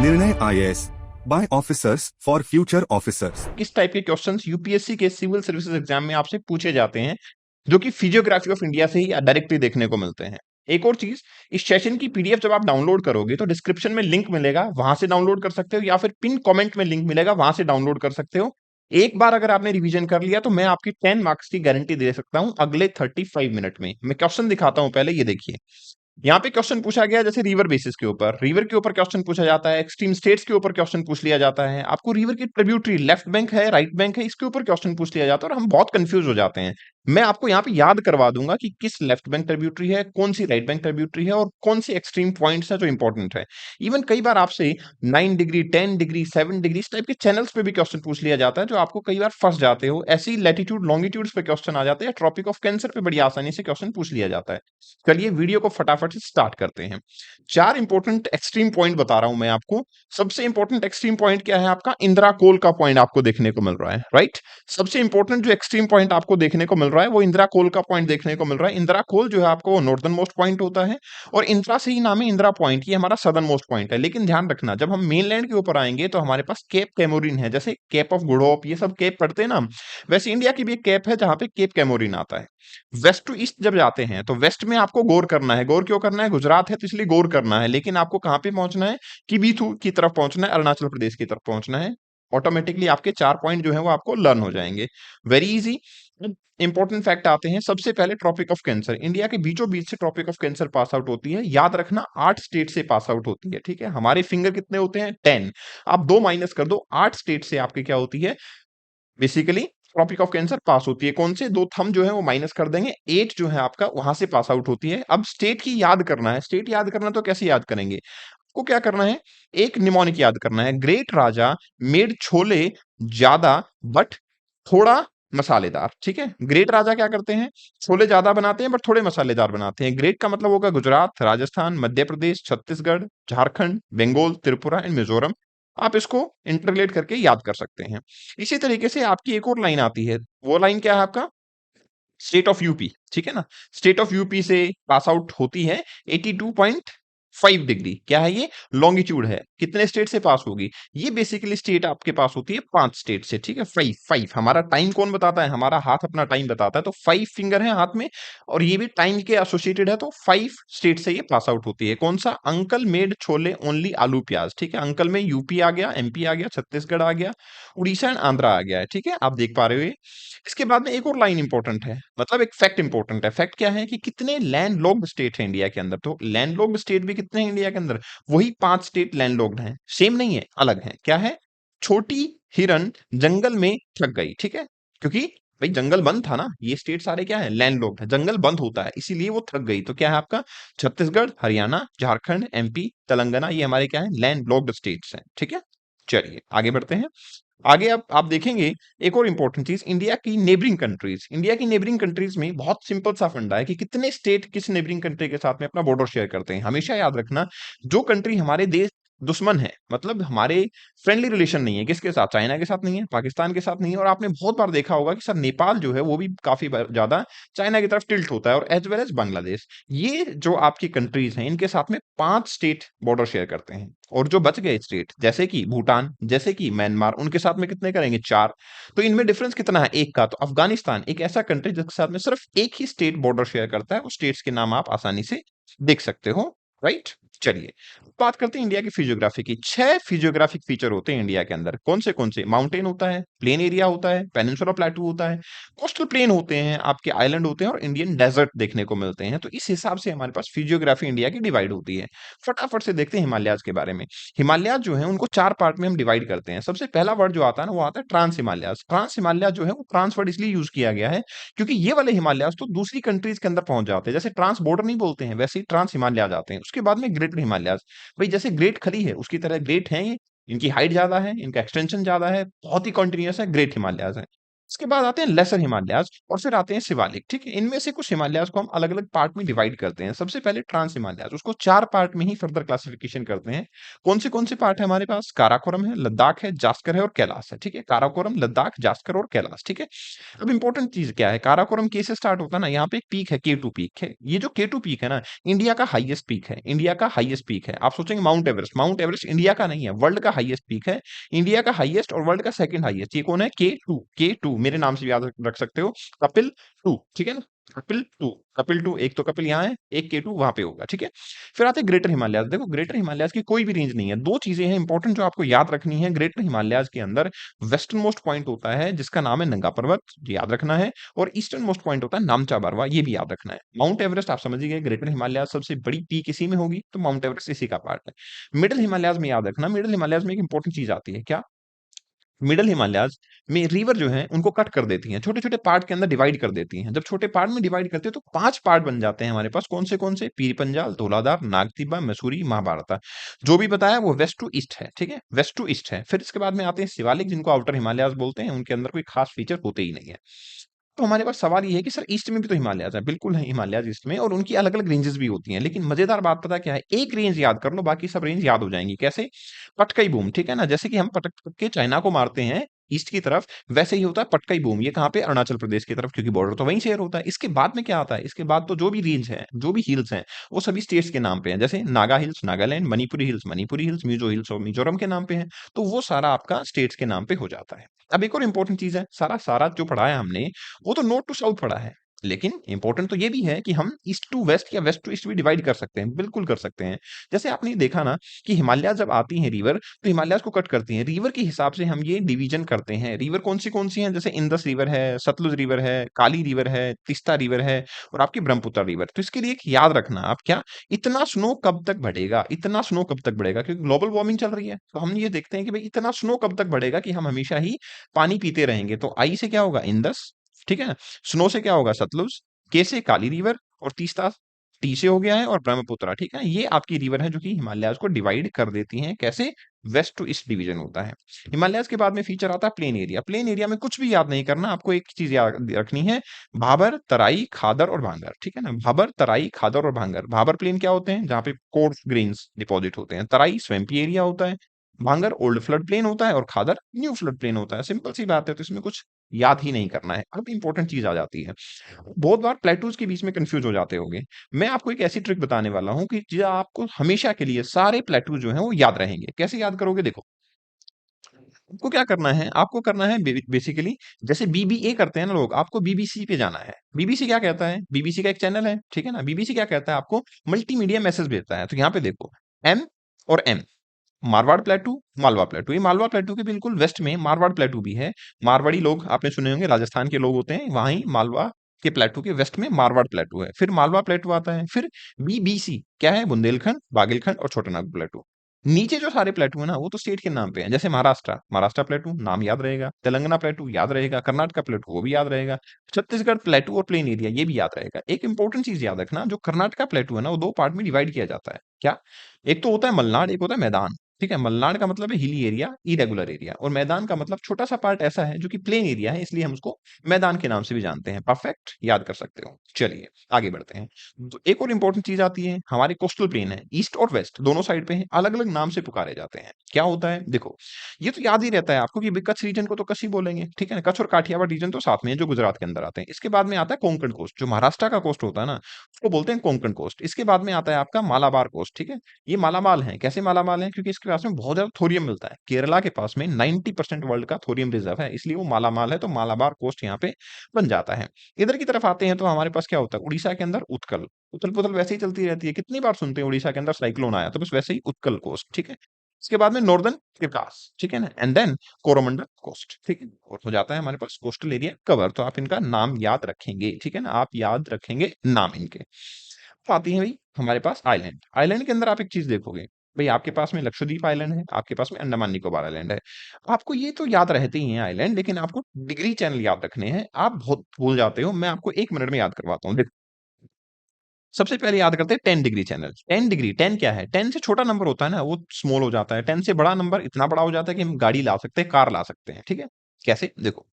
निर्णय IAS by officers for future officers. किस type के क्वेश्चंस यूपीएससी के सिविल सर्विसेज एग्जाम में आपसे पूछे जाते हैं, जो कि फिजियोग्राफी ऑफ इंडिया से ही डायरेक्टली देखने को मिलते हैं। एक और चीज, इस सेशन की पीडीएफ जब आप डाउनलोड करोगे तो डिस्क्रिप्शन में लिंक मिलेगा, वहां से डाउनलोड कर सकते हो, या फिर पिन कमेंट में लिंक मिलेगा, वहां से डाउनलोड कर सकते हो। एक बार अगर आपने रिवीजन कर लिया तो मैं आपकी 10 मार्क्स की गारंटी दे सकता हूं अगले 35 मिनट में। मैं क्वेश्चन दिखाता हूं, पहले ये देखिए। यहाँ पे क्वेश्चन पूछा गया जैसे रिवर बेसिस के ऊपर, रिवर के ऊपर क्वेश्चन पूछा जाता है, एक्सट्रीम स्टेट्स के ऊपर क्वेश्चन पूछ लिया जाता है, आपको रिवर की ट्रिब्यूटरी लेफ्ट बैंक है राइट बैंक है इसके ऊपर क्वेश्चन पूछ लिया जाता है, और हम बहुत कंफ्यूज हो जाते हैं। मैं आपको यहाँ पे याद करवा दूंगा कि किस लेफ्ट बैंक ट्रिब्यूटरी है, कौन सी राइट बैंक ट्रिब्यूटरी है, और कौन सी एक्सट्रीम पॉइंट्स है जो इंपॉर्टेंट है। इवन कई बार आपसे 9 डिग्री 10 डिग्री 7 डिग्री इस टाइप के चैनल्स पे भी क्वेश्चन पूछ लिया जाता है, जो आपको कई बार फंस जाते हो। ऐसी लैटिट्यूड लॉन्गिट्यूड्स पे क्वेश्चन आ जाते हैं, ट्रॉपिक ऑफ कैंसर पे बड़ी आसानी से क्वेश्चन पूछ लिया जाता है। चलिए वीडियो को फटाफट से स्टार्ट करते हैं। 4 इंपॉर्टेंट एक्सट्रीम पॉइंट बता रहा हूं मैं आपको। सबसे इंपॉर्टेंट एक्सट्रीम पॉइंट क्या है आपका? इंदिरा कोल का पॉइंट आपको देखने को मिल रहा है, राइट। सबसे इंपॉर्टेंट जो एक्सट्रीम पॉइंट आपको देखने को मिल रहा है वो इंदिरा कोल का पॉइंट देखने को मिल रहा है। इंदिरा कोल जो है आपको वो नॉर्दर्न मोस्ट पॉइंट होता है, और इंदिरा से ही नाम है इंदिरा पॉइंट, ये हमारा सदर्न मोस्ट पॉइंट है। लेकिन ध्यान रखना, जब हम मेनलैंड के ऊपर आएंगे तो हमारे पास केप कैमोरिन है, जैसे केप ऑफ गुड होप, ये सब केप पढ़ते हैं ना, वैसे इंडिया की भी एक केप है जहां पे केप कैमोरिन आता है। वेस्ट टू ईस्ट जब जाते हैं तो वेस्ट में आपको गौर करना है। गौर क्यों करना है? गुजरात है तो इसलिए गौर करना है, लेकिन आपको कहां पे पहुंचना है? किबीथू की तरफ पहुंचना है, अरुणाचल प्रदेश की तरफ पहुंचना है। ऑटोमेटिकली आपके 4 पॉइंट जो है वो आपको लर्न हो जाएंगे, वेरी इजी। इंपॉर्टेंट फैक्ट आते हैं। सबसे पहले ट्रॉपिक ऑफ कैंसर, इंडिया के बीचों बीच से tropic of cancer pass out होती है। याद रखना 8 स्टेट से पास आउट होती है, ठीक है। हमारे फिंगर कितने होते हैं? 10। आप 2 माइनस कर दो, 8 स्टेट से आपकी क्या होती है बेसिकली ट्रॉपिक ऑफ कैंसर पास होती है। कौन से? 2 थंब जो है वो माइनस कर देंगे, 8 जो है आपका वहां से पास आउट होती है। अब स्टेट की याद करना है। स्टेट याद करना तो कैसे याद करेंगे? आपको क्या करना है? एक निमोनिक याद करना है। ग्रेट राजा मेड छोले ज्यादा बट थोड़ा मसालेदार, ठीक है। ग्रेट राजा क्या करते हैं? छोले ज्यादा बनाते हैं बट थोड़े मसालेदार बनाते हैं। ग्रेट का मतलब होगा गुजरात, राजस्थान, मध्य प्रदेश, छत्तीसगढ़, झारखंड, बंगाल, त्रिपुरा एंड मिजोरम। आप इसको इंटरलेट करके याद कर सकते हैं। इसी तरीके से आपकी एक और लाइन आती है, वो लाइन क्या है आपका? स्टेट ऑफ यूपी, ठीक है ना। स्टेट ऑफ यूपी से पास आउट होती है 82.5 डिग्री। क्या है ये? लॉन्गिट्यूड है। कितने स्टेट से पास होगी? ये बेसिकली स्टेट आपके पास होती है 5 स्टेट से, ठीक है। 5 हमारा टाइम कौन बताता है? हमारा हाथ अपना टाइम बताता है, तो 5 फिंगर है हाथ में, और ये भी टाइम के एसोसिएटेड है, तो 5 स्टेट से ये पास आउट होती है। कौन सा? अंकल मेड छोले ओनली आलू प्याज, ठीक है। अंकल में यूपी आ गया, एमपी आ गया, छत्तीसगढ़ आ गया, उड़ीसा एंड आंध्रा आ गया है, ठीक है। आप देख पा रहे हो ये। इसके बाद में एक और लाइन इंपॉर्टेंट है, मतलब एक फैक्ट इंपॉर्टेंट है। फैक्ट क्या है कि कितने लैंडलॉक्ड स्टेट है इंडिया के अंदर? तो लैंडलॉक्ड स्टेट भी कितने हैं इंडिया के अंदर? वही 5 स्टेट लैंडलॉक्ड हैं। सेम नहीं है, अलग है। क्या है? छोटी हिरन जंगल में थक गई, ठीक है। क्योंकि भाई जंगल बंद था ना, ये स्टेट सारे क्या है? लैंडलॉक्ड है, जंगल बंद होता है इसीलिए वो थक गई। तो क्या है आपका? छत्तीसगढ़, हरियाणा, झारखंड, एमपी, तेलंगाना, ये हमारे क्या है? लैंडलॉक्ड स्टेट्स हैं, ठीक है। चलिए आगे बढ़ते हैं। आगे अब आप देखेंगे एक और इंपॉर्टेंट चीज, इंडिया की नेबरिंग कंट्रीज। इंडिया की नेबरिंग कंट्रीज में बहुत सिंपल सा फंडा है कि कितने स्टेट किस नेबरिंग कंट्री के साथ में अपना बॉर्डर शेयर करते हैं। हमेशा याद रखना, जो कंट्री हमारे देश दुश्मन है, मतलब हमारे फ्रेंडली रिलेशन नहीं है, किसके साथ? चाइना के साथ नहीं है, पाकिस्तान के साथ नहीं है, और आपने बहुत बार देखा होगा कि सर नेपाल जो है वो भी काफी ज्यादा चाइना की तरफ टिल्ट होता है, और एज वेल एज बांग्लादेश। ये जो आपकी कंट्रीज हैं इनके साथ में 5 स्टेट बॉर्डर शेयर करते हैं, और जो बच गए स्टेट जैसे कि भूटान, जैसे कि म्यांमार, उनके साथ में कितने करेंगे? 4। तो इनमें डिफरेंस कितना है? 1 का। तो अफगानिस्तान एक ऐसा कंट्री जिसके साथ में सिर्फ एक ही स्टेट बॉर्डर शेयर करता है, उस स्टेट्स के नाम आप आसानी से देख सकते हो, राइट। चलिए बात करते हैं इंडिया की फिजियोग्राफी की। 6 फिजियोग्राफिक फीचर होते हैं इंडिया के अंदर। कौन से? माउंटेन होता है, प्लेन एरिया होता है, पेनिनसुला प्लेटू होता है, कोस्टल प्लेन होते हैं, आपके आइलैंड होते हैं, और इंडियन डेजर्ट देखने को मिलते हैं। तो इस हिसाब से हमारे पास फिजियोग्राफी इंडिया की डिवाइड होती है। फटाफट से देखते हैं हिमालयाज के बारे में। हिमालयाज जो है उनको 4 पार्ट में हम डिवाइड करते हैं। सबसे पहला वर्ड जो आता है ना, वो आता है ट्रांस हिमालयाज। ट्रांस हिमालयाज जो है वो ट्रांस वर्ड इसलिए यूज किया गया है क्योंकि ये वाले हिमालयाज तो दूसरी कंट्रीज के अंदर पहुंच जाते हैं। जैसे ट्रांस बॉर्डर नहीं बोलते हैं, वैसे ही ट्रांस हिमालयाज आते हैं। उसके बाद में ग्रेटर हिमालयाज, भाई जैसे ग्रेट खली है उसकी तरह ग्रेट है ये। इनकी हाइट ज्यादा है, इनका एक्सटेंशन ज्यादा है, बहुत ही कॉन्टिन्यूस है, ग्रेट हिमालयाज है। इसके बाद आते हैं लेसर हिमालयाज़ और फिर आते हैं शिवालिक, ठीक है? इनमें से कुछ हिमालयाज़ को हम अलग-अलग पार्ट में डिवाइड करते हैं। सबसे पहले ट्रांस हिमालयाज़, उसको 4 पार्ट में ही फर्दर क्लासिफिकेशन करते हैं। कौन से पार्ट है हमारे पास? काराकोरम है, लद्दाख है, जास्कर है और कैलाश है, ठीक है? काराकोरम, लद्दाख, जास्कर और कैलाश, ठीक है? अब इम्पोर्टेंट चीज़ क्या है? काराकोरम के से स्टार्ट होता है ना, यहाँ पे एक पीक है, K2 पीक है। ये जो K2 पीक है ना, इंडिया का हाईएस्ट पीक है, इंडिया का हाईएस्ट पीक है। आप सोचेंगे माउंट एवरेस्ट इंडिया का नहीं है, वर्ल्ड का हाईएस्ट पीक है। इंडिया का हाईएस्ट और वर्ल्ड का सेकंड हाईएस्ट। ये कौन है? K2 मेरे नाम से भी याद रख सकते हो, कपिल 2, ठीक है ना? कपिल 2 एक तो कपिल यहाँ है, एक K2 वहाँ पे होगा, ठीक है? फिर आते हैं ग्रेटर हिमालयाज़। देखो ग्रेटर हिमालयाज़ की कोई भी रेंज नहीं है। 2 चीज़ें हैं इंपॉर्टेंट जो आपको याद रखनी है। ग्रेटर हिमालयाज़ के अंदर वेस्टर्न मोस्ट पॉइंट होता है जिसका नाम है नंगा पर्वत, ये याद रखना है। और ईस्टर्न मोस्ट पॉइंट होता है नामचा बारवा, ये भी याद रखना है। माउंट एवरेस्ट आप समझ ही गए, ग्रेटर हिमालयाज़ सबसे बड़ी पीक इसी में होगी, तो माउंट एवरेस्ट इसी का पार्ट है। मिडल हिमालयाज़ में याद रखना, मिडल हिमालयाज़ में एक इंपॉर्टेंट चीज़ आती है, क्या? मिडल हिमालयाज़ में रिवर जो है उनको कट कर देती हैं, छोटे-छोटे पार्ट के अंदर डिवाइड कर देती हैं। जब छोटे पार्ट में डिवाइड करते हैं तो 5 पार्ट बन जाते हैं हमारे पास। कौन से? पीर पंजाल, धौलाधार, नागतिब्बा, मसूरी, महाभारत। जो भी बताया वो वेस्ट टू ईस्ट है, ठीक है? वेस्ट टू ईस्ट है। फिर इसके बाद में आते हैं शिवालिक जिनको आउटर हिमालयाज़ बोलते हैं, उनके अंदर कोई खास फीचर होते ही नहीं है। तो हमारे पास सवाल ये है कि सर ईस्ट में भी तो हिमालयाज़ है, बिल्कुल है हिमालयाज़ ईस्ट में और उनकी अलग-अलग रेंजेस भी होती हैं। लेकिन मज़ेदार बात पता क्या है? एक रेंज याद कर लो, बाकी सब रेंज याद हो जाएँगी। कैसे? पटकई बूम, ठीक है ना? जैसे कि हम पटक के चाइना को मारते हैं ईस्ट की तरफ, वैसे ही होता है पटकई बूम। ये कहाँ पे? अरुणाचल प्रदेश की तरफ, क्योंकि बॉर्डर तो वहीं शेयर होता है। इसके बाद में क्या आता है? इसके बाद तो जो भी रेंज है, जो भी हिल्स हैं, वो सभी स्टेट्स के नाम पे हैं। जैसे Naga hills, Nagaland, Manipuri hills, Mizo hills और मिज़ोरम के नाम पे हैं। तो वो सारा आपका स्टेट्स के नाम पे हो जाता है। अब एक और इम्पोर्टेंट चीज़ है, सारा जो पढ़ा है हमने, वो तो नॉर्थ टू साउथ पढ़ा है। लेकिन इम्पोर्टेंट तो ये भी है कि हम ईस्ट टू वेस्ट या वेस्ट टू ईस्ट भी डिवाइड कर सकते हैं, बिल्कुल कर सकते हैं। जैसे आपने देखा ना कि हिमालयाज़ जब आती हैं रिवर, तो हिमालयाज़ को कट करती हैं। रिवर के हिसाब से हम ये डिवीजन करते हैं। रिवर कौन-सी हैं? जैसे इंडस रिवर है, सतलुज रिवर है, काली रिवर है, तीस्ता रिवर है और आपकी ब्रह्मपुत्र रिवर। तो इसके लिए एक याद रखना आप क्या, इतना स्नो कब तक बढ़ेगा? इतना स्नो कब तक बढ़ेगा? क्योंकि ग्लोबल वार्मिंग चल रही है। तो हम ये देखते हैं कि भई इतना स्नो कब तक बढ़ेगा कि हम हमेशा ही पानी पीते रहेंगे। तो आई से क्या होगा? इंडस, ठीक है? स्नो से क्या होगा? सतलुज, के से काली रिवर और तीस्ता टी से हो गया है और ब्रह्मपुत्र, ठीक है? ये आपकी रिवर है जो कि हिमालयाज़ को डिवाइड कर देती हैं। कैसे? वेस्ट टू ईस्ट डिवीजन होता है। हिमालयाज़ के बाद में फीचर आता है प्लेन एरिया। प्लेन एरिया में कुछ भी याद नहीं करना, आपको एक चीज़ याद रखनी है, भाबर, तराई, खादर और भांगर, ठीक है ना? भाबर, तराई, खादर और भांगर। भाबर प्लेन क्या होते हैं? जहाँ पे कोर्स ग्रेन्स डिपॉज़िट होते हैं। तराई स्वैम्पी एरिया होता है। भांगर ओल्ड फ्लड प्लेन होता है और खादर न्यू फ्लड प्लेन होता है। सिंपल सी बात है, तो इसमें कुछ याद ही नहीं करना है। अब इम्पोर्टेंट चीज़ आ जाती है। बहुत बार प्लेटूज़ के बीच में कन्फ्यूज़ हो जाते होंगे। मैं आपको एक ऐसी ट्रिक बताने वाला हूँ कि जो आपको हमेशा के लिए सारे प्लेटूज़ जो हैं वो याद रहेंगे। कैसे याद करोगे? देखो, आपको क्या करना है? आपको करना है बेसिकली जैसे बीबीए करते हैं ना लोग, आपको बीबीसी पे जाना है। बीबीसी क्या कहता है? बीबीसी का एक चैनल है, ठीक है ना? बीबीसी क्या कहता है आपको? मल्टीमीडिया मैसेज भेजता है। तो यहाँ पे देखो, एम और M, Marwar plateau, Malwa plateau. ये मालवा प्लेटू के बिल्कुल वेस्ट में मारवाड़ प्लेटू भी है। मारवाड़ी लोग आपने सुने होंगे, राजस्थान के लोग होते हैं, वहाँ ही मालवा के प्लेटू के वेस्ट में मारवाड़ प्लेटू है। फिर मालवा प्लेटू आता है। फिर बीबीसी क्या है? बुंदेलखंड, बागेलखंड और छोटा नागपुर प्लेटू। नीचे जो सारे प्लेटू है ना, वो तो स्टेट के नाम पे हैं। जैसे महाराष्ट्र प्लेटू नाम याद रहेगा, तेलंगाना प्लेटू याद रहेगा, कर्नाटका प्लेटू वो भी याद रहेगा, छत्तीसगढ़ प्लेटू और प्लेन एरिया ये भी याद रहेगा। एक इंपॉर्टेंट चीज याद रखना, जो कर्नाटका प्लेटू है ना, वो 2 पार्ट में डिवाइड किया जाता है। क्या? एक तो होता है मलनाड, एक होता है मैदान। ठीक है? मलनाड का मतलब है हिली एरिया, इरेगुलर एरिया, और मैदान का मतलब छोटा-सा पार्ट ऐसा है जो कि प्लेन एरिया है, इसलिए हम उसको मैदान के नाम से भी जानते हैं। परफेक्ट, याद कर सकते हो। चलिए, आगे बढ़ते हैं। तो एक और इंपॉर्टेंट चीज़ आती है, हमारे कोस्टल प्लेन है, ईस्ट और वेस्ट दोनों साइड पे हैं, अलग-अलग नाम से पुकारे जाते हैं। क्या होता है? देखो, ये तो याद ही रहता है आपको कि भई कच्छ रीजन को तो कच्छ ही बोलेंगे, ठीक है ना? कच्छ और काठियावाड़ रीजन तो साथ में है, जो गुजरात के अंदर आते हैं। इसके बाद में आता है कोंकण कोस्ट, जो महाराष्ट्र का कोस्ट होता है ना, उसको बोलते हैं कोंकण कोस्ट। इसके बाद में आता है आपका मालाबार कोस्ट, ठीक है? ये मालामाल हैं। कैसे मालामाल हैं? क्योंकि इसके पास में बहुत ज़्यादा थोरियम मिलता है। केरला के पास में 90% वर्ल्ड का थोरियम रिज़र्व है, इसलिए वो मालामाल है, तो मालाबार कोस्ट यहाँ पे बन जाता है। इधर की तरफ आते हैं तो हमारे पास क्या होता है? उड़ीसा के अंदर उत्कल। उथल-पुथल वैसे ही चलती रहती है। कितनी बार सुनते हैं उड़ीसा के अंदर साइक्लोन आया, तो बस वैसे ही उत्कल कोस्ट, ठीक है? इसके बाद में नॉर्दर्न त्रिपुरास, ठीक है ना? एंड देन कोरोमंडल कोस्ट, ठीक है? और हो जाता है हमारे पास कोस्टल एरिया कवर, तो आप इनका नाम याद रखेंगे, ठीक है ना? आप याद रखेंगे नाम इनके। अब आती है भई हमारे पास आइलैंड। आइलैंड के अंदर आप एक चीज़ देखोगे, भई आपके पास में लक्षद्वीप आइलैंड है, आपके पास में अंडमान निकोबार आइलैंड है। आपको ये तो याद रहते ही हैं आइलैंड, लेकिन आपको डिग्री चैनल याद रखने हैं। आप बहुत भूल जाते हो, मैं आपको 1 मिनट में याद करवाता हूँ। देखो, सबसे पहले याद करते हैं 10 डिग्री चैनल। 10 डिग्री, 10 क्या है? 10 से छोटा नंबर होता है ना, वो स्मॉल हो जाता है। 10 से बड़ा नंबर इतना बड़ा हो जाता है कि हम गाड़ी ला सकते हैं, कार ला सकते हैं, ठीक है? कैसे? देखो,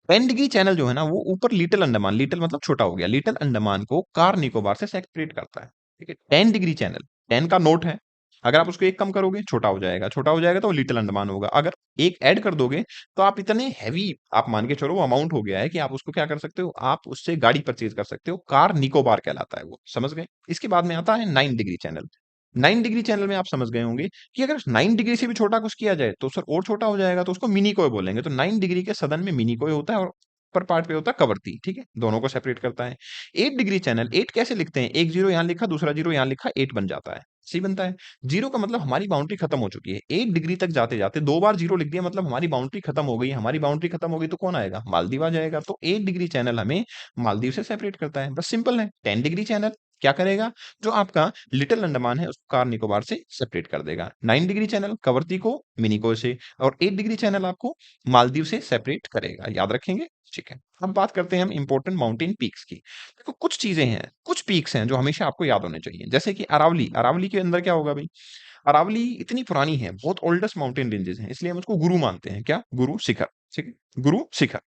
10 डिग्री चैनल जो है ना वो ऊपर लिटिल अंडमान, लिटिल मतलब छोटा हो गया, लिटिल अंडमान को कार निकोबार से सेपरेट करता है। ठीक है, 10 डिग्री चैनल, 10 का नोट है, अगर आप उसको एक कम करोगे छोटा हो जाएगा, छोटा हो जाएगा तो वो लिटिल अंडमान होगा, अगर एक ऐड कर दोगे तो आप इतने हैवी, आप मान के चलो वो अमाउंट हो गया है कि आप उसको क्या कर सकते हो, आप उससे गाड़ी परचेज कर सकते हो, कार निकोबार कहलाता है वो, समझ गए। इसके बाद में आता है 9 डिग्री चैनल। 9 डिग्री चैनल में आप समझ गए होंगे कि अगर 9 डिग्री से भी छोटा कुछ किया जाए तो सर और छोटा हो जाएगा, तो उसको मिनी कोय बोलेंगे। तो 9 डिग्री के सदन में मिनी कोय होता है और अपर पार्ट पे होता है कवर्ती, ठीक है, दोनों को सेपरेट करता है। 8 डिग्री चैनल, 8 कैसे लिखते हैं, एक जीरो यहाँ लिखा, दूसरा जीरो यहाँ लिखा, 8 बन जाता है, सी बनता है। जीरो का मतलब हमारी बाउंड्री खत्म हो चुकी है, 8 डिग्री तक जाते जाते दो बार जीरो लिख दिया, मतलब हमारी बाउंड्री खत्म हो गई, हमारी बाउंड्री खत्म हो गई तो कौन आएगा, मालदीव आ जाएगा। तो 8 डिग्री चैनल हमें मालदीव से सेपरेट करता है, बस सिंपल है। 10 डिग्री चैनल क्या करेगा, जो आपका लिटिल अंडमान है उसको कार निकोबार से सेपरेट कर देगा। 9 डिग्री चैनल कवरती को मिनिको से, और 8 डिग्री चैनल आपको मालदीव से सेपरेट करेगा, याद रखेंगे। ठीक है, अब बात करते हैं हम इंपॉर्टेंट माउंटेन पीक्स की। देखो कुछ चीजें हैं, कुछ पीक्स हैं जो हमेशा आपको याद होने चाहिए, जैसे कि अरावली। अरावली के अंदर क्या होगा भाई, अरावली इतनी पुरानी है, बहुत ओल्डेस्ट माउंटेन रेंजेस हैं, इसलिए हम उसको गुरु मानते हैं, क्या, गुरु शिखर। ठीक है, गुरु शिखर।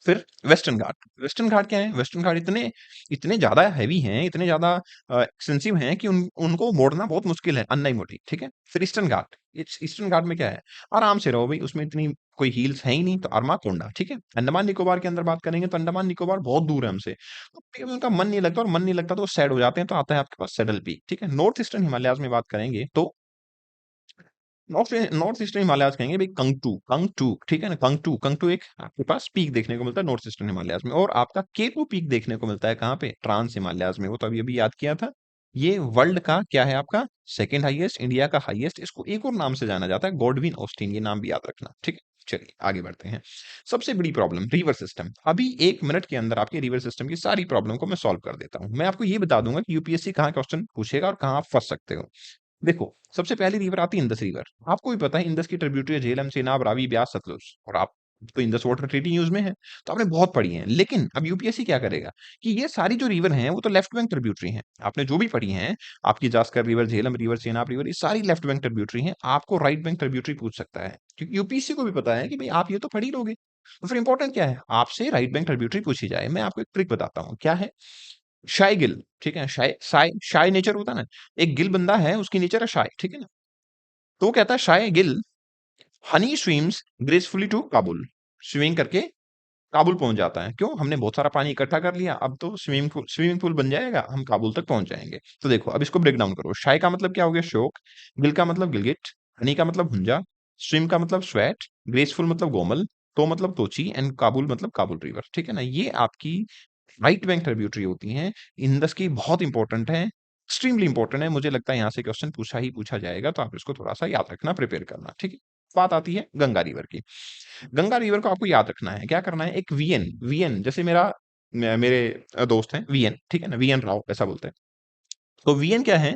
फिर वेस्टर्न घाट। वेस्टर्न घाट क्या है, वेस्टर्न घाट इतने इतने ज्यादा हैवी हैं, इतने ज्यादा एक्सटेंसिव हैं कि उनको मोड़ना बहुत मुश्किल है, अन्नाई मोटी। ठीक है, फिर ईस्टर्न घाट। ईस्टर्न घाट में क्या है, आराम से रहो भाई, उसमें इतनी कोई हिल्स है ही नहीं, तो अरमा कोंडा। ठीक है, अंडमान निकोबार के अंदर बात करेंगे तो अंडमान निकोबार बहुत दूर है हमसे, तो कभी उनका मन नहीं लगता, और मन नहीं लगता तो वो सैड हो जाते हैं, तो आता है आपके पास सैडल पीक। ठीक है, नॉर्थ ईस्टर्न हिमालयाज में बात करेंगे तो नॉर्थ नॉर्थ ईस्टर्न हिमालयाज कहेंगे भाई, कंगटू। कंगटू, ठीक है ना, कंगटू। कंगटू एक आपके पास पीक देखने को मिलता है नॉर्थ ईस्टर्न हिमालयाज में, और आपका केटू पीक देखने को मिलता है कहाँ पे, ट्रांस हिमालयाज में, वो तो अभी अभी याद किया था। ये वर्ल्ड का क्या है आपका, सेकंड हाईएस्ट, इंडिया का हाईएस्ट, इसको एक और नाम से जाना जाता है, गॉडविन ऑस्टिन, ये नाम भी याद रखना। ठीक है, चलिए आगे बढ़ते हैं। सबसे बड़ी प्रॉब्लम रिवर सिस्टम। अभी 1 मिनट के अंदर आपके रिवर सिस्टम की सारी प्रॉब्लम को मैं सॉल्व कर देता हूं। मैं आपको ये बता दूंगा कि यूपीएससी कहाँ क्वेश्चन पूछेगा और कहाँ आप फंस सकते हो। देखो, सबसे पहली रिवर आती है इंदस रिवर। आपको भी पता है इंदस की ट्रिब्यूटरी है झेलम, चेनाब, रावी, ब्यास, सतलुज, और आप तो इंदस वाटर ट्रीटी न्यूज में है, तो आपने बहुत पढ़ी है। लेकिन अब यूपीएससी क्या करेगा कि ये सारी जो रिवर हैं वो तो लेफ्ट बैंक ट्रिब्यूटरी हैं, आपने जो भी पढ़ी हैं, आपकी Zanskar river, Jhelum river, Chenab river, ये सारी लेफ्ट बैंक ट्रिब्यूटरी हैं, आपको राइट बैंक ट्रिब्यूटरी पूछ सकता है, क्योंकि यूपीएससी को भी पता है कि भाई आप ये तो पढ़ ही लोगे। तो फिर इंपॉर्टेंट क्या है, आपसे राइट बैंक ट्रिब्यूटरी पूछी जाए। मैं आपको एक ट्रिक बताता हूँ, क्या है, शाय गिल। ठीक है, शाय शाय शाय नेचर होता है ना, एक गिल बंदा है, उसकी नेचर है शाय। ठीक है ना, तो वो कहता है shy gill honey swims gracefully to Kabul, swimming करके काबुल पहुंच जाता है। क्यों, हमने बहुत सारा पानी इकट्ठा कर लिया, अब तो स्विमिंग पूल बन जाएगा, हम काबुल तक पहुंच जाएंगे। तो देखो अब इसको ब्रेक डाउन करो, शाय का मतलब क्या हो गया, शोक, गिल का मतलब गिलगिट, हनी का मतलब हुंजा, स्विम का मतलब स्वेट, ग्रेसफुल मतलब गोमल, तो मतलब तोची, एंड काबुल मतलब काबुल रिवर। ठीक है ना, ये आपकी राइट बैंक ट्रिब्यूटरी होती हैं, इंडस की, बहुत इंपॉर्टेंट है, एक्सट्रीमली इंपॉर्टेंट है। मुझे लगता है यहाँ से क्वेश्चन पूछा ही पूछा जाएगा, तो आप इसको थोड़ा सा याद रखना, प्रिपेयर करना। ठीक है, बात आती है गंगा रिवर की। गंगा रिवर को आपको याद रखना है, क्या करना है, एक वीएन, वीएन जैसे मेरे दोस्त हैं वीएन, ठीक है ना, वीएन राव ऐसा बोलते हैं। तो वीएन क्या है,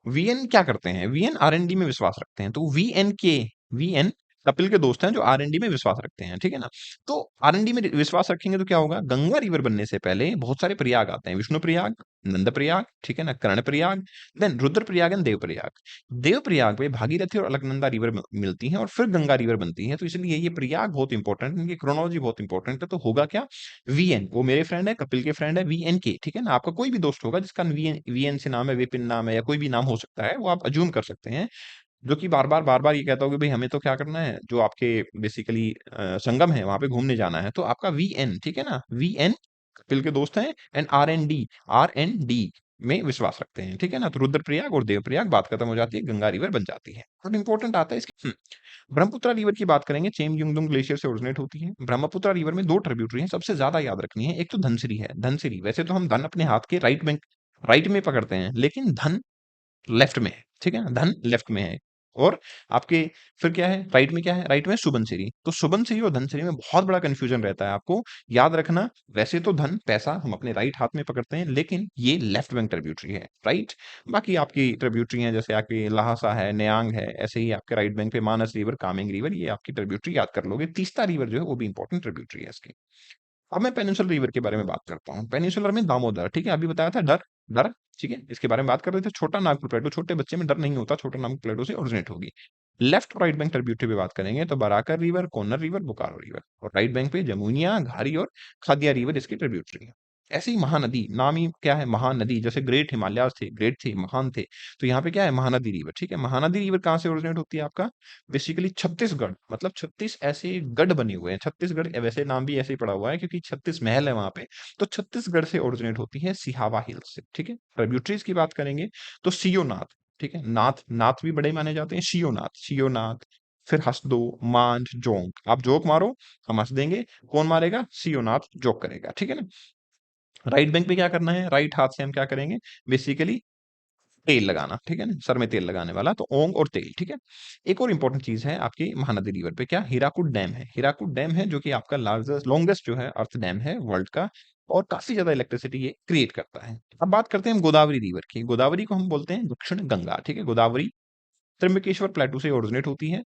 वीएन क्या करते हैं, वीएन आरएनडी में विश्वास रखते हैं, तो वीएन के, वीएन कपिल के दोस्त हैं जो आरएनडी में विश्वास रखते हैं। ठीक है ना, तो आरएनडी में विश्वास रखेंगे तो क्या होगा, गंगा रिवर बनने से पहले बहुत सारे प्रयाग आते हैं, विष्णु प्रयाग, नंद प्रयाग, ठीक है ना, कर्ण प्रयाग, देन रुद्र प्रयाग एंड देव प्रयाग। देव प्रयाग में भागीरथी और अलकनंदा रिवर मिलती हैं, और फिर गंगा रिवर बनती है। तो इसलिए ये प्रयाग बहुत इंपॉर्टेंट है, इनकी क्रोनोलॉजी बहुत इंपॉर्टेंट है। तो होगा क्या, वीएन, वो मेरे फ्रेंड है, कपिल के फ्रेंड है, वीएन के। ठीक है ना, आपका कोई भी दोस्त होगा जिसका वीएन वीएन से नाम है, विपिन नाम है, या कोई भी नाम हो सकता है, वो आप अज्यूम कर सकते हैं, जो कि बार बार ये कहता हो कि भाई हमें तो क्या करना है, जो आपके बेसिकली संगम है वहां पे घूमने जाना है, तो आपका वीएन, ठीक है ना, वीएन कपिल के दोस्त हैं, एंड आर एन डी में विश्वास रखते हैं। ठीक है ना, तो रुद्रप्रयाग और देवप्रयाग, बात खत्म हो जाती है, गंगा रिवर बन जाती है। और इंपॉर्टेंट आता है इसकी ब्रह्मपुत्र रिवर की बात करेंगे, चेमयुंगडुंग ग्लेशियर से ओरिजिनेट होती है। ब्रह्मपुत्र रिवर में दो ट्रिब्यूटरी हैं, सबसे ज्यादा याद रखनी है, एक तो धनसिरी है। धनसिरी, वैसे तो हम धन अपने हाथ के राइट में पकड़ते हैं, लेकिन धन लेफ्ट में है। ठीक है ना, धन लेफ्ट में है, और आपके फिर क्या है, राइट में क्या है, राइट में सुबनसिरी। तो सुबनसिरी और धनसिरी में बहुत बड़ा कंफ्यूजन रहता है, आपको याद रखना। वैसे तो धन पैसा हम अपने राइट हाथ में पकड़ते हैं, लेकिन ये लेफ्ट बैंक ट्रिब्यूटरी है, राइट। बाकी आपकी ट्रिब्यूटरी हैं, जैसे आपकी लहासा है, नयांग है, ऐसे ही आपके राइट बैंक पे मानस रिवर, कामेंग रिवर, ये आपकी ट्रिब्यूटरी याद कर लोगे। तीस्ता रिवर जो है वो भी इंपॉर्टेंट ट्रिब्यूटरी है इसकी। अब मैं पेनिनसुलर रिवर के बारे में बात करता हूँ। पेनिनसुलर में दामोदर, ठीक है, अभी बताया था डर, डर, ठीक है, इसके बारे में बात कर रहे थे। छोटा नागपुर प्लेटो, छोटे बच्चे में डर नहीं होता, छोटा नागपुर प्लेटो से ओरिजिनेट होगी। लेफ्ट और राइट बैंक ट्रिब्यूटरी पे बात करेंगे तो Barakar river, Konar river, Bokaro river, और राइट बैंक पे जमुनिया, घारी और खादिया रिवर इसकी ट्रिब्यूटरी है। ऐसे ही महानदी, नाम ही क्या है, महानदी, जैसे ग्रेट हिमालयाज थे, ग्रेट थे, महान थे, तो यहाँ पे क्या है, महानदी रिवर। ठीक है, महानदी रिवर कहाँ से ओरिजिनेट होती है आपका, बेसिकली छत्तीसगढ़, मतलब 36 ऐसे गढ़ बने हुए हैं। छत्तीसगढ़ वैसे नाम भी ऐसे ही पड़ा हुआ है क्योंकि 36 महल है वहां पे, तो छत्तीसगढ़ से ओरिजिनेट होती है, सिहावा हिल्स से। ठीक है, ट्रिब्यूटरीज की बात करेंगे तो सियोनाथ, ठीक है, नाथ, नाथ भी बड़े माने जाते हैं, शियोनाथ, शियोनाथ, फिर हसदो, मांझ, जोंक। आप जोक मारो, हम हंस देंगे, कौन मारेगा, सियोनाथ जोक करेगा। ठीक है ना। राइट बैंक पे क्या करना है, राइट हाथ से हम क्या करेंगे, बेसिकली तेल लगाना। ठीक है ना, सर में तेल लगाने वाला, तो ओंग और तेल। ठीक है। एक और इंपॉर्टेंट चीज है आपकी महानदी रिवर पे, क्या, हीराकुड डैम है। हीराकुड डैम है जो कि आपका लार्जेस्ट लॉन्गेस्ट जो है अर्थ डैम है वर्ल्ड का, और काफी ज्यादा इलेक्ट्रिसिटी ये क्रिएट करता है। अब बात करते हैं हम गोदावरी रिवर की। गोदावरी को हम बोलते हैं दक्षिण गंगा। ठीक है, गोदावरी त्र्यंबकेश्वर प्लेटू से ओरिजिनेट होती है।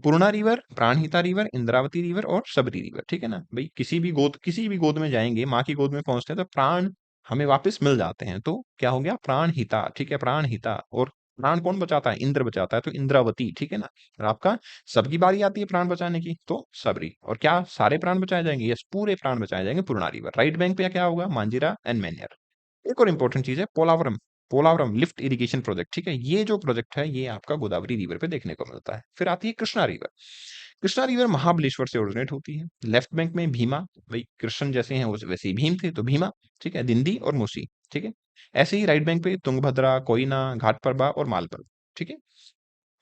Purna river, Pranhita river, Indravati river और सबरी रिवर। ठीक है ना भाई, किसी भी गोद में जाएंगे, माँ की गोद में पहुंचते हैं तो प्राण हमें वापस मिल जाते हैं, तो क्या हो गया, प्राणहिता। ठीक है, प्राणहिता। और प्राण कौन बचाता है, इंद्र बचाता है, तो इंद्रावती। ठीक है ना। और आपका सबकी बारी आती है प्राण बचाने की, तो सबरी। और क्या सारे प्राण बचाए जाएंगे, यस, पूरे प्राण बचाए जाएंगे पूर्णा रिवर। राइट बैंक पे क्या होगा, मांजिरा एंड मैन्यर। एक और इंपॉर्टेंट चीज है Polavaram, Polavaram lift irrigation project. ठीक है, ये जो प्रोजेक्ट है ये आपका गोदावरी रिवर पे देखने को मिलता है। फिर आती है कृष्णा रिवर। कृष्णा रिवर महाबलेश्वर से ओरिजिनेट होती है। लेफ्ट बैंक में भीमा, भाई कृष्ण जैसे हैं वैसे ही भीम थे, तो भीमा। ठीक है, दिंदी और मूसी। ठीक है। ऐसे ही राइट बैंक पे तुंगभद्रा, कोयना, घाटप्रभा और मालप्रभा। ठीक है।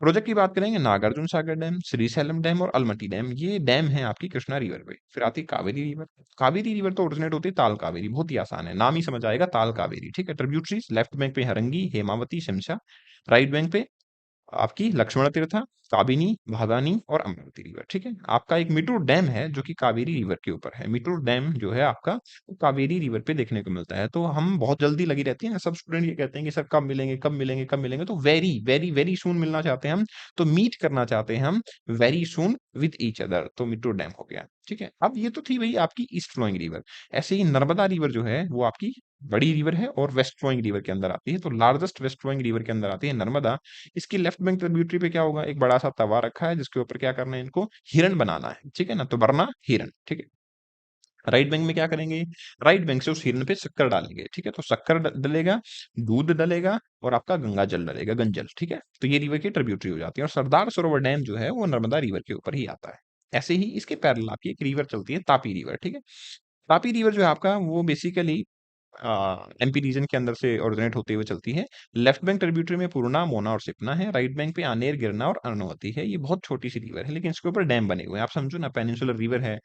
प्रोजेक्ट की बात करेंगे, नागार्जुन सागर डैम, श्रीशैलम डैम और अलमटी डैम, ये डैम है आपकी कृष्णा रिवर पे। फिर आती है कावेरी रिवर। कावेरी रिवर तो ओरिजिनेट होती है ताल कावेरी, बहुत ही आसान है, नाम ही समझ आएगा, ताल कावेरी। ठीक है, ट्रिब्यूटरीज, लेफ्ट बैंक पे हरंगी, हेमावती, शिमशा, राइट बैंक पे आपकी लक्ष्मण तीर्थ, काबिनी, भवानी और अमरावती रिवर। ठीक है, आपका एक मिटूर डैम है जो कि कावेरी रिवर के ऊपर है। मिटूर डैम जो है आपका, वो कावेरी रिवर पे देखने को मिलता है। तो हम बहुत जल्दी लगी रहती है ना, सब स्टूडेंट ये कहते हैं कि सर कब मिलेंगे, कब मिलेंगे, कब मिलेंगे, तो वेरी वेरी वेरी सून मिलना चाहते हैं हम, तो मीट करना चाहते हैं हम very soon with each other, तो मिटूर डैम हो गया। ठीक है, अब ये तो थी भाई आपकी ईस्ट फ्लोइंग रिवर। ऐसे ही नर्मदा रिवर जो है वो आपकी बड़ी रिवर है और वेस्ट फ्लोइंग रिवर के अंदर आती है, तो लार्जेस्ट वेस्ट फ्लोइंग रिवर के अंदर आती है नर्मदा। इसकी लेफ्ट बैंक ट्रिब्यूटरी पे क्या होगा, एक बड़ा सा तवा रखा है जिसके ऊपर क्या करना है, इनको हिरण बनाना है। ठीक है ना, तो वरना हिरण। ठीक है। राइट बैंक में क्या करेंगे, राइट बैंक से उस हिरण पे शक्कर डालेंगे। ठीक है, तो शक्कर डलेगा, दूध डलेगा और आपका गंगा जल डलेगा, गंजल। ठीक है, तो ये रिवर की ट्रिब्यूटरी हो जाती है। और सरदार सरोवर डैम जो है वो नर्मदा रिवर के ऊपर ही आता है। ऐसे ही इसके पैरेलल आपकी एक रिवर चलती है, तापी रिवर। ठीक है, तापी रिवर जो है आपका वो बेसिकली एमपी रीजन के अंदर से ओरिजिनेट होते हुए चलती है। लेफ्ट बैंक ट्रिब्यूटरी में पूर्णा, मोना और सिपना है। राइट बैंक पे आनेर, गिरना और अर्णवती है। ये बहुत छोटी सी रिवर है लेकिन इसके ऊपर डैम बने हुए हैं। आप समझो ना, पेनिनसुलर रिवर है,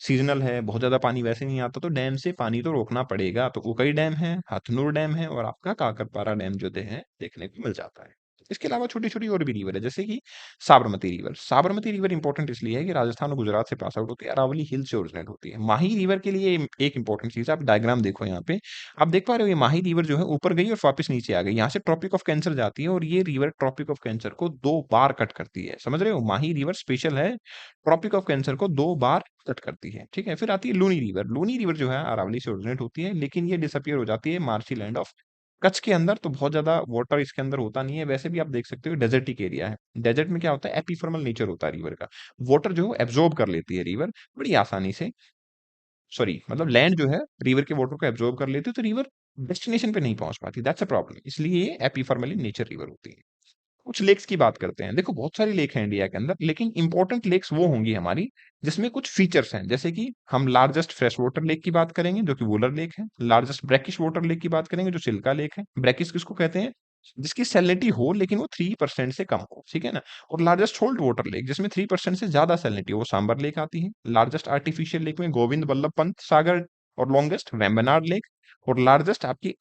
सीजनल है, बहुत ज्यादा पानी वैसे नहीं आता, तो डैम से पानी तो रोकना पड़ेगा। तो उकई डैम है, हथनूर डैम है और आपका काकरपारा डैम जो है देखने को मिल जाता है। इसके अलावा छोटी छोटी और भी रिवर है, जैसे कि Sabarmati river. Sabarmati river important इसलिए है कि राजस्थान और गुजरात से पास आउट होती है, अरावली हिल से ओरिजिनेट होती है। माही रिवर के लिए एक इंपॉर्टेंट चीज है, आप डायग्राम देखो यहाँ पे, आप देख पा रहे हो ये माही रिवर जो है ऊपर गई और वापस नीचे आ गई, यहाँ से ट्रॉपिक ऑफ कैंसर जाती है और ये रिवर ट्रॉपिक ऑफ कैंसर को 2 बार कट करती है। समझ रहे हो, माही रिवर स्पेशल है, ट्रॉपिक ऑफ कैंसर को 2 बार कट करती है। ठीक है, फिर आती है लूनी रिवर। लूनी रिवर जो है अरावली से ओरिजिनेट होती है लेकिन ये डिसअपियर हो जाती है मार्शी लैंड ऑफ कच्छ के अंदर, तो बहुत ज्यादा वाटर इसके अंदर होता नहीं है। वैसे भी आप देख सकते हो डेजर्टिक एरिया है, डेजर्ट में क्या होता है, एपिफॉर्मल नेचर होता है रिवर का, वाटर जो है एब्जॉर्ब कर लेती है रिवर बड़ी आसानी से। सॉरी, मतलब लैंड जो है रिवर के वाटर को एब्जॉर्ब कर लेती है, तो रिवर डेस्टिनेशन पे नहीं पहुंच पाती, दैट्स अ प्रॉब्लम, इसलिए ये एपिफॉर्मल इन नेचर रिवर होती है। कुछ लेक्स की बात करते हैं। देखो बहुत सारी लेक हैं इंडिया के अंदर, लेकिन इंपॉर्टेंट लेक्स वो होंगी हमारी जिसमें कुछ फीचर्स हैं। जैसे कि हम लार्जेस्ट फ्रेश वाटर लेक की बात करेंगे जो कि वुलर लेक है, लार्जेस्ट ब्रैकिश वाटर लेक की बात करेंगे जो चिल्का लेक है। ब्रैकिश किसको कहते हैं, जिसकी सैलिनिटी हो लेकिन वो 3% से कम हो। ठीक है ना। और लार्जेस्ट सोल्ट वाटर लेक जिसमें 3% से ज्यादा सैलिनिटी हो, वो सांबर लेक आती है। लार्जेस्ट आर्टिफिशियल लेक में गोविंद बल्लभ पंत सागर, और लॉन्गेस्ट वेम्बनाड लेक। और लार्जेस्ट आपकी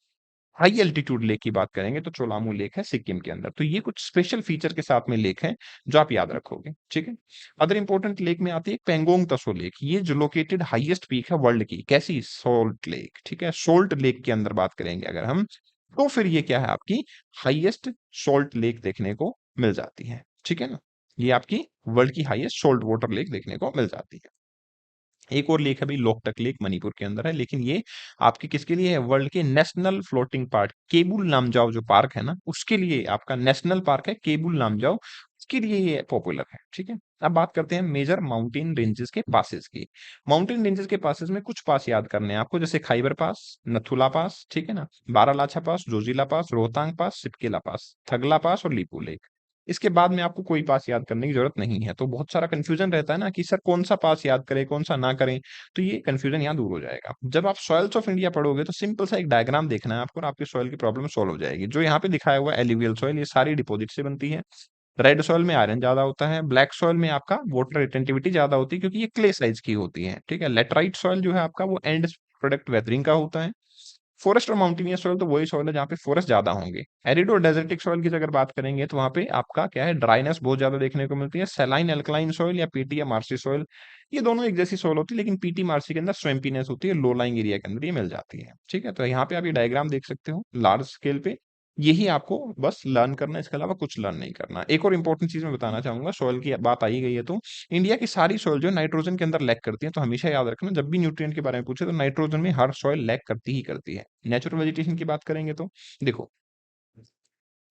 हाई एल्टीट्यूड लेक की बात करेंगे तो चोलामू लेक है सिक्किम के अंदर। तो ये कुछ स्पेशल फीचर के साथ में लेक है जो आप याद रखोगे। ठीक है। अदर इंपॉर्टेंट लेक में आती है पेंगोंग तसो लेक, ये जो लोकेटेड हाईएस्ट पीक है वर्ल्ड की, कैसी, सोल्ट लेक। ठीक है, सोल्ट लेक के अंदर बात करेंगे अगर हम, तो फिर ये क्या है आपकी हाईएस्ट सोल्ट लेक देखने को मिल जाती है। ठीक है ना, ये आपकी वर्ल्ड की हाईएस्ट सोल्ट वाटर लेक देखने को मिल जाती है। एक और लेक है भाई, लोकटक लेक, मणिपुर के अंदर है, लेकिन ये आपके किसके लिए है, वर्ल्ड के national floating park Keibul Lamjao जो पार्क है ना, उसके लिए आपका नेशनल पार्क है केबुल लामजाओ, उसके लिए ये पॉपुलर है, ठीक है। अब बात करते हैं मेजर माउंटेन रेंजेस के पासेस की। माउंटेन रेंजेस के पासेस में कुछ पास याद करने हैं आपको, जैसे खाइबर पास, नथुला पास, ठीक है ना, बारालाछा पास, जोजिला पास, रोहतांग पास, सिपकेला पास, थगला पास और लीपू लेक। इसके बाद में आपको कोई पास याद करने की जरूरत नहीं है। तो बहुत सारा कंफ्यूजन रहता है ना कि सर कौन सा पास याद करें, कौन सा ना करें, तो ये कंफ्यूजन यहाँ दूर हो जाएगा। जब आप सॉइल्स ऑफ इंडिया पढ़ोगे तो सिंपल सा एक डायग्राम देखना है आपको और आपकी सॉइल की प्रॉब्लम सॉल्व हो जाएगी। जो यहाँ पे दिखाया हुआ है एलुवियल सॉइल, ये सारी डिपॉजिट से बनती है। रेड सॉइल में आयरन ज्यादा होता है, ब्लैक सॉइल में आपका वाटर रिटेंटिविटी ज्यादा होती है क्योंकि ये क्ले साइज की होती है, ठीक है। लेटराइट सॉइल जो है आपका वो एंड प्रोडक्ट वेदरिंग का होता है। फॉरेस्ट और माउंटेनियस सॉइल तो वही सॉइल है जहाँ पे फॉरेस्ट ज्यादा होंगे। एरिड और डेजर्टिक सॉइल की अगर बात करेंगे तो वहाँ पे आपका क्या है, ड्राइनेस बहुत ज्यादा देखने को मिलती है। सैलाइन एल्कलाइन सॉइल या पीटी या मार्सी सॉइल, ये दोनों एक जैसी सॉइल होती है, लेकिन पीटी मार्सी के अंदर स्वैम्पीनेस होती है, लो लाइंग एरिया के अंदर ये मिल जाती है, ठीक है। तो यहाँ पे आप ये डायग्राम देख सकते हो लार्ज स्केल पे। यही आपको बस लर्न करना है, इसके अलावा कुछ लर्न नहीं करना। एक और इंपॉर्टेंट चीज मैं बताना चाहूंगा, सॉइल की बात आई गई है तो इंडिया की सारी सॉइल जो है नाइट्रोजन के अंदर लैक करती है। तो हमेशा याद रखना जब भी न्यूट्रिएंट के बारे में पूछे तो नाइट्रोजन में हर सॉइल लैक करती ही करती है। नेचुरल वेजिटेशन की बात करेंगे तो देखो,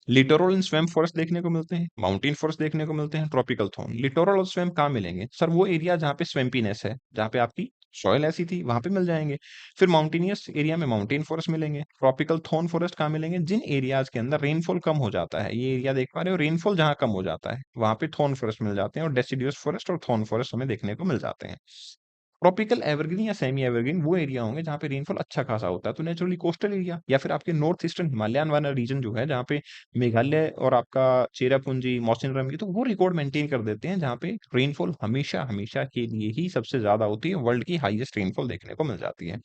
लिटोरल एंड स्वैम्प फॉरेस्ट देखने को मिलते हैं, माउंटेन फॉरेस्ट देखने को मिलते हैं, ट्रॉपिकल थॉर्न। लिटोरल और स्वैम्प कहाँ मिलेंगे सर? वो एरिया जहाँ पे स्वैम्पीनेस है, जहाँ पे आपकी सॉइल ऐसी थी वहां पे मिल जाएंगे। फिर माउंटेनियस एरिया में माउंटेन फॉरेस्ट मिलेंगे। ट्रॉपिकल थॉर्न फॉरेस्ट कहाँ मिलेंगे? जिन एरियाज के अंदर रेनफॉल कम हो जाता है, ये एरिया देख पा रहे हो, रेनफॉल जहाँ कम हो जाता है वहां पे थॉर्न फॉरेस्ट मिल जाते हैं, और डेसिडियस फॉरेस्ट और थॉर्न फॉरेस्ट हमें देखने को मिल जाते हैं। ट्रॉपिकल एवरग्रीन या सेमी एवरग्रीन वो एरिया होंगे जहाँ पे रेनफॉल अच्छा खासा होता है, तो नेचुरली कोस्टल एरिया या फिर आपके नॉर्थ ईस्टर्न हिमालयन वाला रीजन जो है, जहाँ पे मेघालय और आपका चेरापूंजी, मौसिनराम, ये तो वो रिकॉर्ड मेंटेन कर देते हैं जहाँ पे रेनफॉल हमेशा हमेशा के लिए ही सबसे ज्यादा होती है, वर्ल्ड की हाईएस्ट रेनफॉल देखने को मिल जाती है।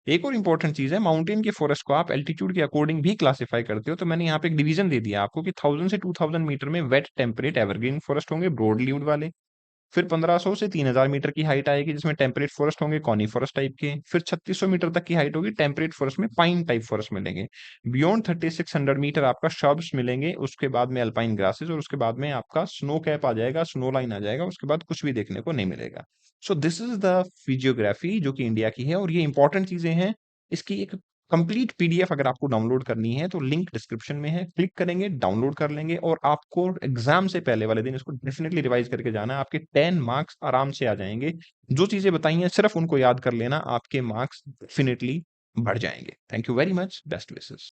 एक और इंपॉर्टेंट चीज है, माउंटेन के फॉरेस्ट को आप एल्टीट्यूड के अकॉर्डिंग भी क्लासिफाई करते हो। तो मैंने यहाँ पे एक डिवीजन दे दिया आपको कि 1000 से 2000 मीटर में वेट टेम्परेट एवरग्रीन फॉरेस्ट होंगे, ब्रॉड लीव्ड वाले। फिर 1500 से 3000 मीटर की हाइट आएगी जिसमें टेम्परेट फॉरेस्ट होंगे, कॉनी फॉरेस्ट टाइप के। फिर 3600 मीटर तक की हाइट होगी, टेम्परेट फॉरेस्ट में पाइन टाइप फॉरेस्ट मिलेंगे। बियॉन्ड 3600 मीटर आपका शब्स मिलेंगे, उसके बाद में अल्पाइन ग्रासेस, और उसके बाद में आपका स्नो कैप आ जाएगा, स्नो लाइन आ जाएगा, उसके बाद कुछ भी देखने को नहीं मिलेगा। So this is the physiography जो कि इंडिया की है, और ये इंपॉर्टेंट चीजें हैं। इसकी एक कंप्लीट पीडीएफ अगर आपको डाउनलोड करनी है तो लिंक डिस्क्रिप्शन में है, क्लिक करेंगे, डाउनलोड कर लेंगे, और आपको एग्जाम से पहले वाले दिन इसको डेफिनेटली रिवाइज करके जाना है। आपके 10 मार्क्स आराम से आ जाएंगे। जो चीजें बताई हैं सिर्फ उनको याद कर लेना, आपके मार्क्स डेफिनेटली बढ़ जाएंगे। Thank you very much, best wishes.